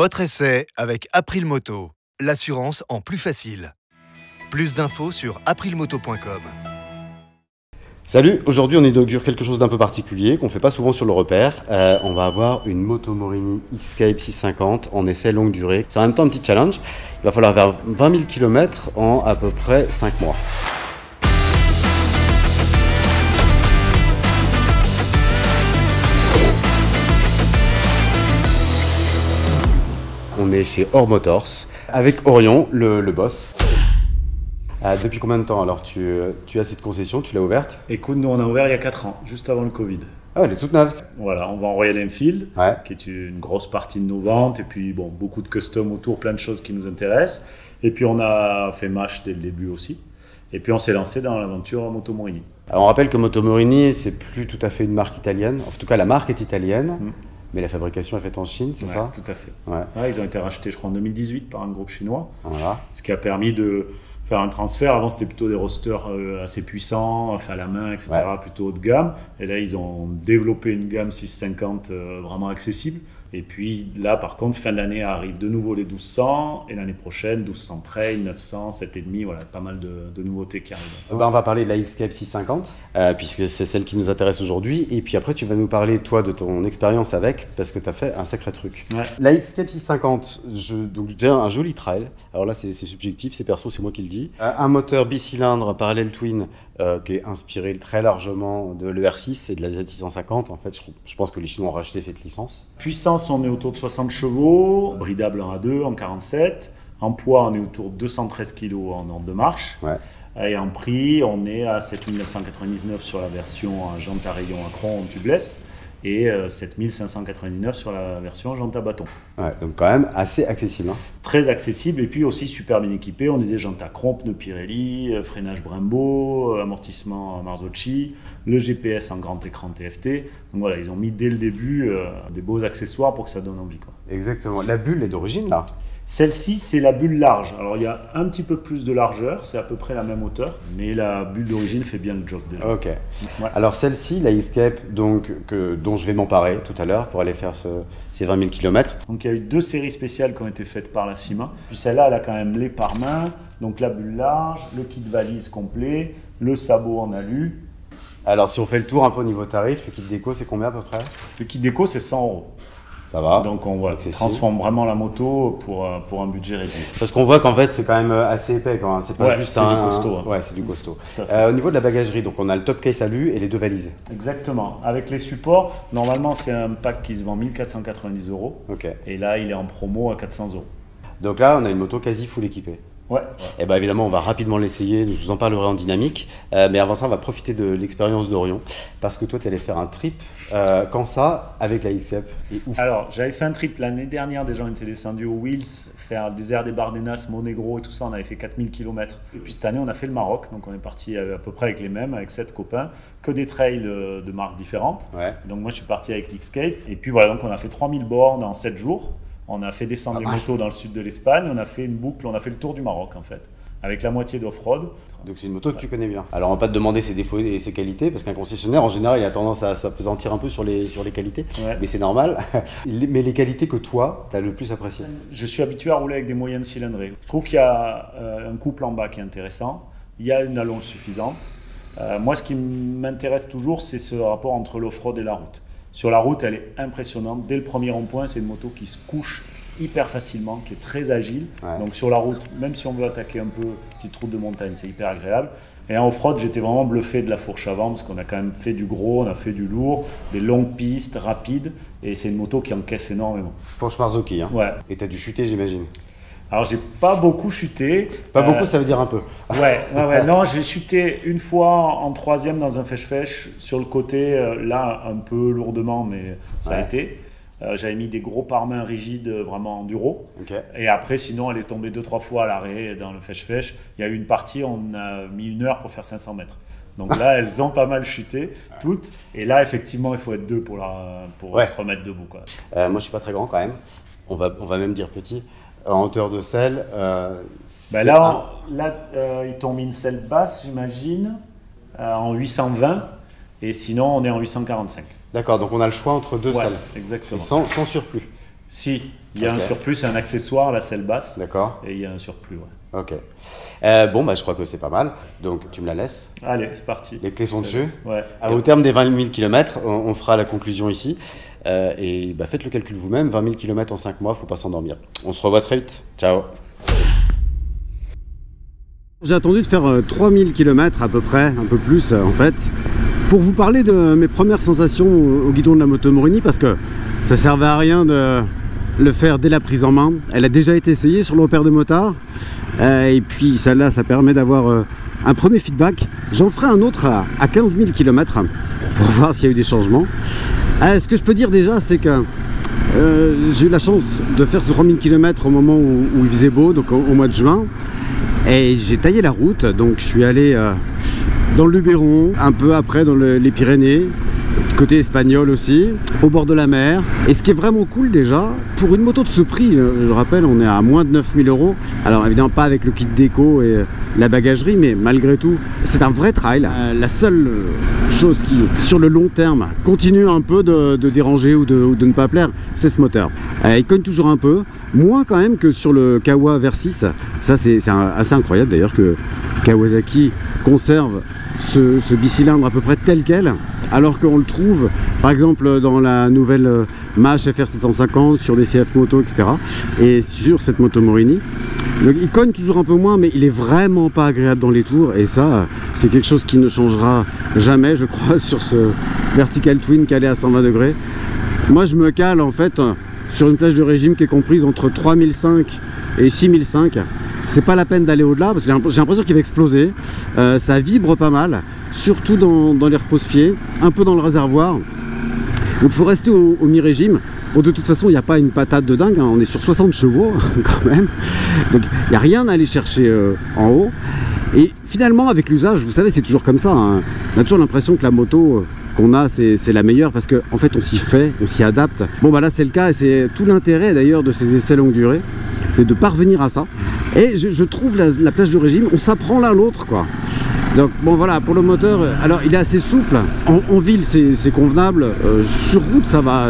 Votre essai avec April Moto, l'assurance en plus facile. Plus d'infos sur aprilmoto.com. Salut, aujourd'hui on inaugure quelque chose d'un peu particulier qu'on ne fait pas souvent sur le repère. On va avoir une moto Morini X-Cape 650 en essai longue durée. C'est en même temps un petit challenge. Il va falloir faire 20 000 km en à peu près 5 mois. On est chez Or Motors avec Orion, le boss. Depuis combien de temps alors tu as cette concession, tu l'as ouverte? Écoute, nous on a ouvert il y a 4 ans, juste avant le Covid. Ah, elle est toute neuve. Voilà, on va en Royal Enfield, Ouais. qui est une grosse partie de nos ventes, et puis bon, beaucoup de custom autour, plein de choses qui nous intéressent. Et puis on a fait MASH dès le début aussi. Et puis on s'est lancé dans l'aventure Moto Morini. Alors on rappelle que Moto Morini, c'est plus tout à fait une marque italienne. En tout cas, la marque est italienne, mais la fabrication est faite en Chine, c'est Ouais, ça? tout à fait. Ouais. Ouais, ils ont été rachetés, je crois, en 2018 par un groupe chinois, Voilà. ce qui a permis de faire un transfert. Avant, c'était plutôt des rosters assez puissants, fait à la main, etc., Ouais. plutôt haut de gamme. Et là, ils ont développé une gamme 650 vraiment accessible. Et puis là, par contre, fin d'année arrivent de nouveau les 1200, et l'année prochaine, 1200 trail, 900, 7,5, voilà, pas mal de nouveautés qui arrivent. On va parler de la X-Cape 650, puisque c'est celle qui nous intéresse aujourd'hui. Et puis après, tu vas nous parler, toi, de ton expérience avec, parce que tu as fait un sacré truc. Ouais. La X-Cape 650, donc je dirais un joli trail. Alors là, c'est subjectif, c'est perso, c'est moi qui le dis. Un moteur bicylindre parallèle twin qui est inspiré très largement de l'ER6 et de la Z650. En fait, je pense que les Chinois ont racheté cette licence. Puissance, on est autour de 60 chevaux, bridable en A2, en 47. En poids, on est autour de 213 kg en ordre de marche. Ouais. Et en prix, on est à 7 999 sur la version jante à rayon à cron tubeless et 7 599 sur la version jante à bâton. Ouais, donc quand même assez accessible. Hein. Très accessible et puis aussi super bien équipé. On disait jante à cron, pneus Pirelli, freinage Brembo, amortissement Marzocchi, le GPS en grand écran TFT. Donc voilà, ils ont mis dès le début des beaux accessoires pour que ça donne envie, quoi. Exactement. La bulle est d'origine là. Celle-ci, c'est la bulle large. Alors, il y a un petit peu plus de largeur, c'est à peu près la même hauteur, mais la bulle d'origine fait bien le job déjà. Ok. Ouais. Alors celle-ci, la X-Cape, dont je vais m'emparer tout à l'heure pour aller faire ces 20 000 km. Donc, il y a eu 2 séries spéciales qui ont été faites par la CIMA. Puis celle-là, elle a quand même les pare-mains, donc la bulle large, le kit valise complet, le sabot en alu. Alors si on fait le tour un peu au niveau tarif, le kit déco, c'est combien à peu près? Le kit déco, c'est 100 €. Ça va. Donc, on Accessible. transforme vraiment la moto pour un budget réduit. Parce qu'on voit qu'en fait, c'est quand même assez épais. Quand même. C'est pas Ouais, juste c'est du costaud, hein. Ouais, c'est du costaud. Tout à fait. Au niveau de la bagagerie, donc on a le top case alu et les 2 valises. Exactement. Avec les supports, normalement, c'est un pack qui se vend 1 490 €. Ok. Et là, il est en promo à 400 €. Donc là, on a une moto quasi full équipée. Ouais. Et bien évidemment, on va rapidement l'essayer, je vous en parlerai en dynamique. Mais avant ça, on va profiter de l'expérience d'Orion. Parce que toi, tu allais faire un trip. Quand ça, avec la X-Cape et où? Alors, j'avais fait un trip l'année dernière, déjà on était descendu aux Wheels, faire le désert des Bardenas, Monegro et tout ça, on avait fait 4000 km. Et puis cette année, on a fait le Maroc, donc on est parti à peu près avec les mêmes, avec 7 copains, que des trails de marques différentes. Ouais. Donc moi, je suis parti avec l'X-Cape. Et puis voilà, donc on a fait 3000 bornes en 7 jours. On a fait descendre les motos dans le sud de l'Espagne, on a fait une boucle, on a fait le tour du Maroc en fait, avec la moitié d'off-road. Donc c'est une moto que tu connais bien. Alors on va pas te demander ses défauts et ses qualités, parce qu'un concessionnaire en général il a tendance à s'appesantir un peu sur les qualités, Ouais. mais c'est normal. Mais les qualités que toi, tu as le plus appréciées. Je suis habitué à rouler avec des moyennes cylindrées. Je trouve qu'il y a un couple en bas qui est intéressant, il y a une allonge suffisante. Moi, ce qui m'intéresse toujours, c'est ce rapport entre l'off-road et la route. Sur la route, elle est impressionnante. Dès le premier rond-point, c'est une moto qui se couche hyper facilement, qui est très agile. Ouais. Donc sur la route, même si on veut attaquer un peu petite route de montagne, c'est hyper agréable. Et en off-road, j'étais vraiment bluffé de la fourche avant parce qu'on a quand même fait du gros, on a fait du lourd, des longues pistes, rapides. Et c'est une moto qui encaisse énormément. Fourche Marzocchi, hein. Ouais. Et tu as dû chuter, j'imagine. Alors, j'ai pas beaucoup chuté. Pas beaucoup, ça veut dire un peu. Ouais. Non, j'ai chuté une fois en 3e dans un fèche-fèche sur le côté, là, un peu lourdement, mais ça a Ouais. été. J'avais mis des gros pare-mains rigides, vraiment enduro. Ok. Et après, sinon, elle est tombée 2-3 fois à l'arrêt dans le fèche-fèche. Il y a eu une partie, on a mis 1 heure pour faire 500 mètres. Donc là, elles ont pas mal chuté, toutes. Et là, effectivement, il faut être 2 pour Ouais. se remettre debout, quoi. Moi, je suis pas très grand quand même. On va même dire petit. En hauteur de selle, c'est Là, ils t'ont mis une selle basse, j'imagine, en 820. Et sinon, on est en 845. D'accord, donc on a le choix entre 2 Ouais, selles. exactement. Et sans surplus. Si, Il y a un surplus, c'est un accessoire, la selle basse. D'accord. Et il y a un surplus, ouais. Ok. Bon, je crois que c'est pas mal. Donc, tu me la laisses? Allez, c'est parti. Les clés sont dessus. Ouais. Au terme des 20 000 km, on fera la conclusion ici. Et faites le calcul vous-même. 20 000 km en 5 mois, faut pas s'endormir. On se revoit très vite. Ciao. J'ai attendu de faire 3000 km à peu près, un peu plus en fait, pour vous parler de mes premières sensations au guidon de la moto Morini, parce que ça servait à rien de le faire dès la prise en main. Elle a déjà été essayée sur le repère de motard, et puis celle-là, ça permet d'avoir un premier feedback. J'en ferai un autre à 15 000 km pour voir s'il y a eu des changements. Ce que je peux dire déjà, c'est que j'ai eu la chance de faire ce 3000 km au moment où il faisait beau, donc au mois de juin. Et j'ai taillé la route, donc je suis allé dans le Luberon, un peu après dans les Pyrénées, côté espagnol aussi, au bord de la mer. Et ce qui est vraiment cool déjà, pour une moto de ce prix, je rappelle, on est à moins de 9 000 €. Alors évidemment pas avec le kit déco et la bagagerie, mais malgré tout, c'est un vrai trail. La seule chose qui, sur le long terme, continue un peu de déranger ou de ne pas plaire, c'est ce moteur. Il cogne toujours un peu, moins quand même que sur le Kawa Versys. Ça c'est assez incroyable d'ailleurs que Kawasaki conserve ce bicylindre à peu près tel quel, alors qu'on le trouve par exemple dans la nouvelle Mash FR 750, sur des CF Moto, etc. et sur cette moto Morini. Donc, il cogne toujours un peu moins, mais il est vraiment pas agréable dans les tours, et ça c'est quelque chose qui ne changera jamais, je crois, sur ce Vertical Twin calé à 120 degrés. Moi je me cale en fait sur une plage de régime qui est comprise entre 3005 et 6005. C'est pas la peine d'aller au-delà parce que j'ai l'impression qu'il va exploser. Ça vibre pas mal, surtout dans les repose-pieds, un peu dans le réservoir. Donc il faut rester au mi-régime. Bon, de toute façon, il n'y a pas une patate de dingue, hein. On est sur 60 chevaux quand même. Donc il n'y a rien à aller chercher en haut. Et finalement, avec l'usage, vous savez, c'est toujours comme ça, hein. On a toujours l'impression que la moto qu'on a, c'est la meilleure parce qu'en fait, on s'y fait, on s'y adapte. Bon, là, c'est le cas et c'est tout l'intérêt d'ailleurs de ces essais longue durée, c'est de parvenir à ça. Et je trouve la plage de régime, on s'apprend l'un l'autre, quoi. Donc bon voilà, pour le moteur, alors il est assez souple, en ville c'est convenable, sur route ça va,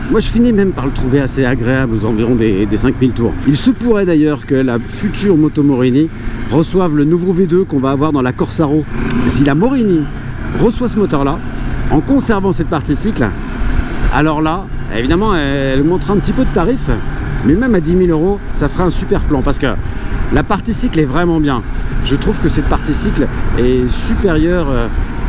moi je finis même par le trouver assez agréable aux environs des 5000 tours. Il se pourrait d'ailleurs que la future moto Morini reçoive le nouveau V2 qu'on va avoir dans la Corsaro. Si la Morini reçoit ce moteur là, en conservant cette partie cycle, alors là, évidemment elle montera un petit peu de tarif, mais même à 10 000 €, ça fera un super plan parce que la partie cycle est vraiment bien. Je trouve que cette partie cycle est supérieure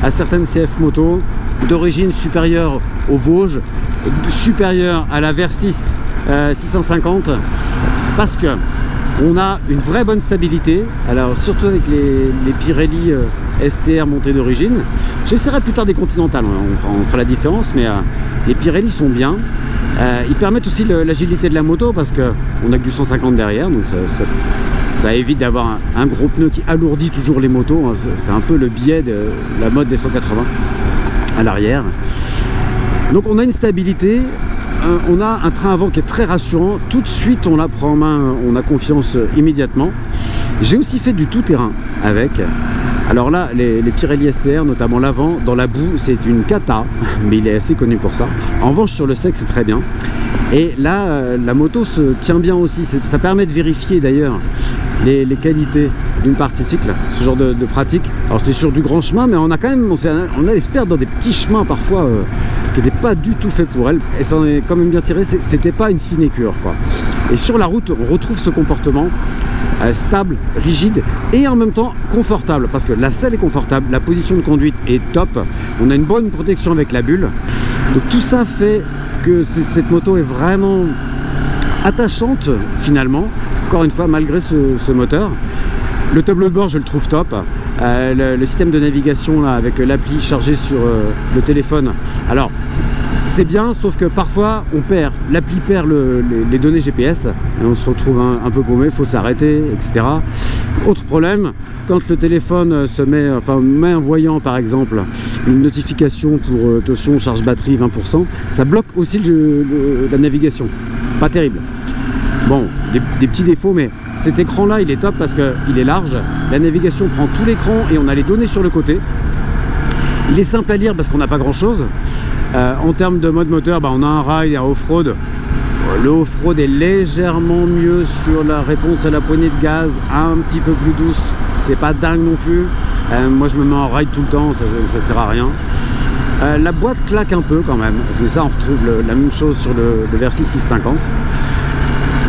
à certaines CF moto, d'origine supérieure aux Vosges, supérieure à la Versys 650, parce que on a une vraie bonne stabilité. Alors surtout avec les Pirelli STR montées d'origine. J'essaierai plus tard des Continentales, on fera la différence, mais les Pirelli sont bien. Ils permettent aussi l'agilité de la moto parce qu'on a que du 150 derrière, donc ça évite d'avoir un gros pneu qui alourdit toujours les motos, hein. C'est un peu le biais de la mode des 180 à l'arrière. Donc on a une stabilité, on a un train avant qui est très rassurant, tout de suite on la prend en main, on a confiance immédiatement. J'ai aussi fait du tout-terrain avec. Alors là, les Pirelli STR, notamment l'avant, dans la boue, c'est une cata, mais il est assez connu pour ça. En revanche, sur le sec, c'est très bien. Et là, la moto se tient bien aussi. Ça permet de vérifier d'ailleurs les qualités d'une partie cycle, ce genre de pratique. Alors c'est sur du grand chemin, mais on a quand même, on allait se perdre dans des petits chemins parfois qui n'étaient pas du tout faits pour elle. Et ça en est quand même bien tiré, c'était pas une sinécure, quoi. Et sur la route, on retrouve ce comportement stable, rigide et en même temps confortable, parce que la selle est confortable, la position de conduite est top, on a une bonne protection avec la bulle. Donc tout ça fait que cette moto est vraiment attachante finalement, encore une fois, malgré ce moteur. Le tableau de bord, je le trouve top. Le système de navigation là, avec l'appli chargée sur le téléphone, alors c'est bien, sauf que parfois on perd, l'appli perd les données GPS et on se retrouve un peu paumé, il faut s'arrêter, etc. Autre problème, quand le téléphone met un voyant par exemple, une notification pour attention charge batterie 20%, ça bloque aussi la navigation. Pas terrible. Bon, des petits défauts, mais cet écran là il est top parce qu'il est large, la navigation prend tout l'écran et on a les données sur le côté. Il est simple à lire parce qu'on n'a pas grand chose. En termes de mode moteur, on a un rail, un off-road. Le off-road est légèrement mieux sur la réponse à la poignée de gaz, un petit peu plus douce. C'est pas dingue non plus. Moi je me mets en ride tout le temps, ça sert à rien. La boîte claque un peu quand même, mais ça on retrouve la même chose sur le Versys 650.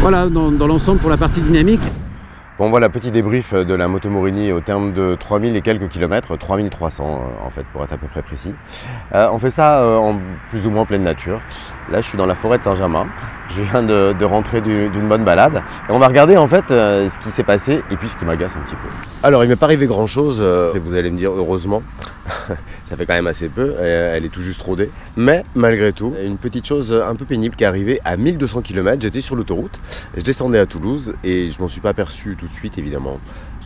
Voilà, dans l'ensemble pour la partie dynamique. Bon voilà, petit débrief de la moto Morini au terme de 3000 et quelques kilomètres, 3300 en fait pour être à peu près précis. On fait ça en plus ou moins pleine nature. Là je suis dans la forêt de Saint-Germain, je viens de rentrer d'une bonne balade. Et on va regarder en fait ce qui s'est passé et puis ce qui m'agace un petit peu. Alors il m'est pas arrivé grand chose, et vous allez me dire heureusement, ça fait quand même assez peu, elle est tout juste rodée. Mais malgré tout, une petite chose un peu pénible qui est arrivée à 1200 km, j'étais sur l'autoroute, je descendais à Toulouse et je m'en suis pas aperçu tout de suite évidemment.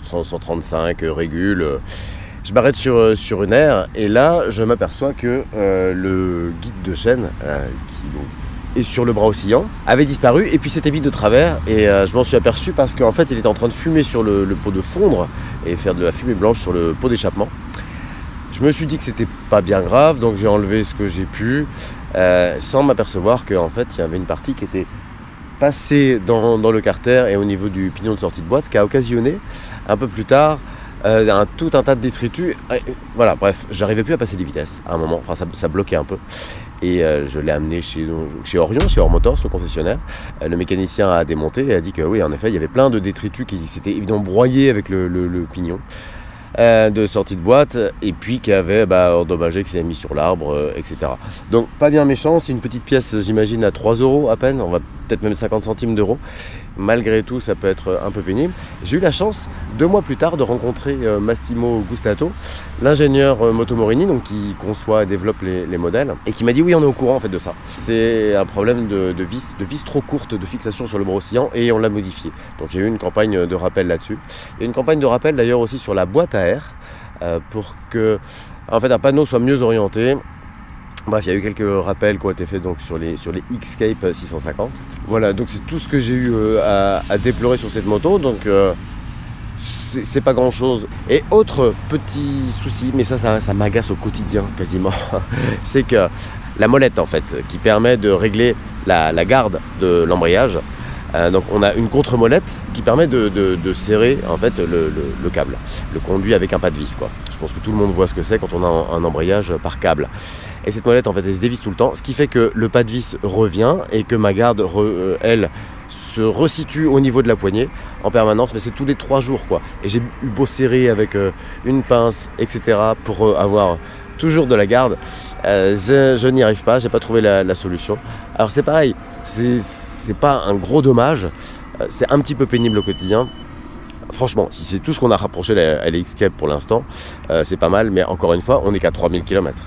135 régule. Je m'arrête sur une aire et là je m'aperçois que le guide de chaîne qui donc, est sur le bras oscillant avait disparu et puis s'était mis de travers et je m'en suis aperçu parce qu'en fait il était en train de fumer sur le pot de fondre et faire de la fumée blanche sur le pot d'échappement. Je me suis dit que c'était pas bien grave donc j'ai enlevé ce que j'ai pu sans m'apercevoir qu'en fait il y avait une partie qui était passée dans le carter et au niveau du pignon de sortie de boîte, ce qui a occasionné un peu plus tard tout un tas de détritus. Voilà, bref, j'arrivais plus à passer les vitesses à un moment, enfin ça bloquait un peu. Et je l'ai amené chez Orion, chez Ormotors, le concessionnaire. Le mécanicien a démonté et a dit que oui, en effet, il y avait plein de détritus qui s'étaient évidemment broyés avec le pignon de sortie de boîte et puis qui avait endommagé, qui s'est mis sur l'arbre, etc. Donc pas bien méchant, c'est une petite pièce, j'imagine, à 3 € à peine, on va peut-être même 50 centimes d'euros. Malgré tout, ça peut être un peu pénible. J'ai eu la chance, 2 mois plus tard, de rencontrer Massimo Gustato, l'ingénieur Moto Morini, donc qui conçoit et développe les modèles, et qui m'a dit oui, on est au courant en fait de ça. C'est un problème de vis trop courte de fixation sur le bras oscillant et on l'a modifié. Donc il y a eu une campagne de rappel là-dessus. Il y a une campagne de rappel d'ailleurs aussi sur la boîte à air pour que en fait un panneau soit mieux orienté. Bref, il y a eu quelques rappels qui ont été faits donc, sur les Xscape 650. Voilà, donc c'est tout ce que j'ai eu à déplorer sur cette moto. Donc c'est pas grand chose. Et autre petit souci, mais ça m'agace au quotidien quasiment, c'est que la molette en fait, qui permet de régler la garde de l'embrayage. Donc on a une contre-molette qui permet de serrer en fait le câble, le conduit avec un pas de vis quoi. Je pense que tout le monde voit ce que c'est quand on a un embrayage par câble. Et cette molette en fait elle se dévisse tout le temps, ce qui fait que le pas de vis revient et que ma garde elle se resitue au niveau de la poignée en permanence, mais c'est tous les 3 jours quoi. Et j'ai eu beau serrer avec une pince etc pour avoir toujours de la garde, je n'y arrive pas, j'ai pas trouvé la solution. Alors c'est pareil, c'est pas un gros dommage, c'est un petit peu pénible au quotidien. Franchement, si c'est tout ce qu'on a rapproché à la Xscape pour l'instant, c'est pas mal, mais encore une fois, on n'est qu'à 3000 km.